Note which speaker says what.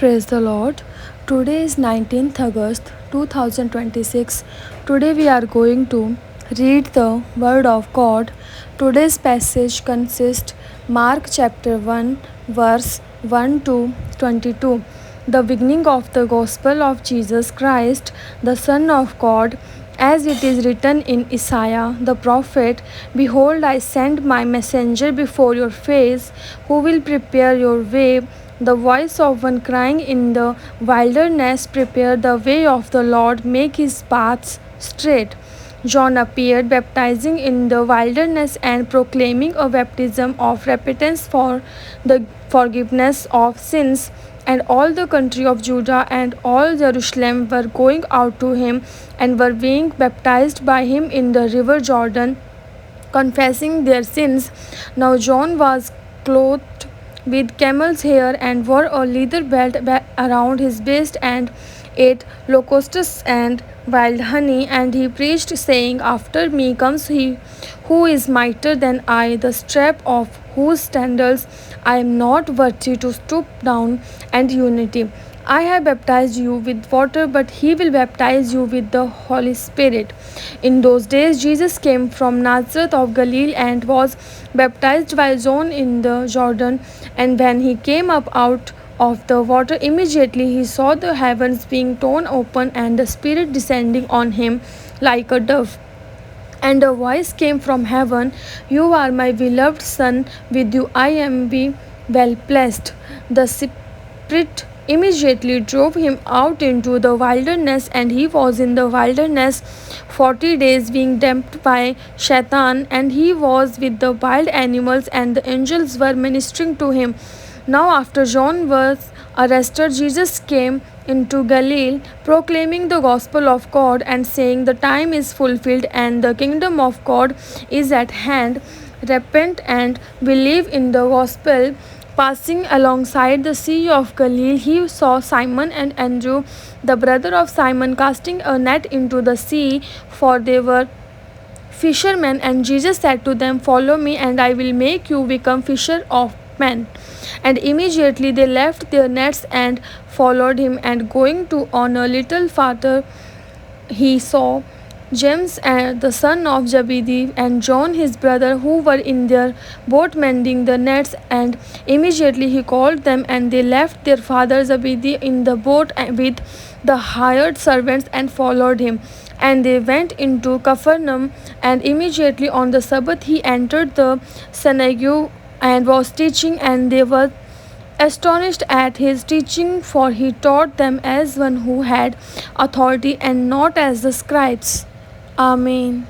Speaker 1: Praise the Lord. Today is 19th August 2026. Today we are going to read the Word of God. Today's passage consists Mark chapter 1 verse 1 to 22. The beginning of the Gospel of Jesus Christ, the Son of God, as it is written in Isaiah the prophet, Behold, I send my messenger before your face, who will prepare your way. The voice of one crying in the wilderness, Prepare the way of the Lord, make his paths straight. John appeared, baptizing in the wilderness and proclaiming a baptism of repentance for the forgiveness of sins. And all the country of Judah and all Jerusalem were going out to him and were being baptized by him in the river Jordan, confessing their sins. Now John was clothed with camel's hair and wore a leather belt around his waist and ate locusts and wild honey. And he preached, saying, After me comes he who is mightier than I, the strap of whose sandals I am not worthy to stoop down and unity. I have baptized you with water, but he will baptize you with the Holy Spirit. In those days, Jesus came from Nazareth of Galilee and was baptized by John in the Jordan. And when he came up out of the water, immediately he saw the heavens being torn open and the Spirit descending on him like a dove. And a voice came from heaven, You are my beloved Son, with you I am well pleased. The Spirit immediately drove him out into the wilderness, and he was in the wilderness 40 days, being tempted by Shaitan, and he was with the wild animals, and the angels were ministering to him. Now, after John was arrested, Jesus came into Galilee, proclaiming the gospel of God and saying, The time is fulfilled and the kingdom of God is at hand. Repent and believe in the gospel. Passing alongside the Sea of Galilee, he saw Simon and Andrew, the brother of Simon, casting a net into the sea, for they were fishermen. And Jesus said to them, Follow me, and I will make you become fisher of men. And immediately they left their nets and followed him. And going to on a little farther, he saw James, the son of Zebedee, and John his brother, who were in their boat mending the nets. And immediately he called them, and they left their father Zebedee in the boat with the hired servants and followed him. And they went into Capernaum. And immediately on the Sabbath he entered the synagogue and was teaching, and they were astonished at his teaching, for he taught them as one who had authority and not as the scribes. Amen.